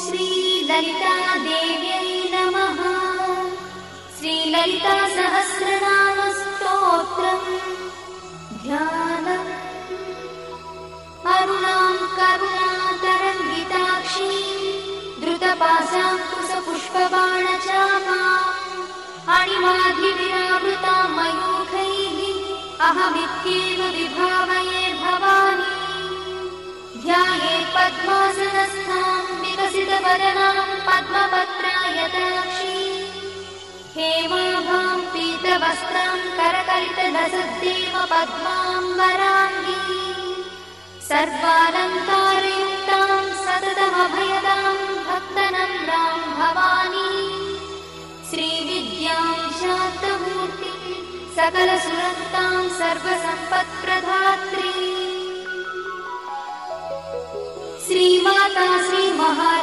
श्रीललितादेव्यै नमः। श्रीललितासहस्रनामस्तोत्रम् ध्यानम्। अरुणां करुणातरङ्गिताक्षीं द्रुतपाशाङ्कुशपुष्पबाणचापाम् अणिमाधिविरावृतां मयूखैः अहमित्येव विभावये भवानी। ध्यायेत् पद्मासनस्थां विकसितवदनां पद्मपत्रायताक्षीं हेमाभां पीतवस्त्रां करकलितलसद्देव पद्माम्बराङ्गी सर्वालङ्कारयुक्तां सततमभयदां भक्तनम्रां भवानी। श्रीविद्यां शान्तमूर्तिं सकलसुरन्तां सर्वसम्पत्प्रदात्री श्रीमाता श्रीमहाराज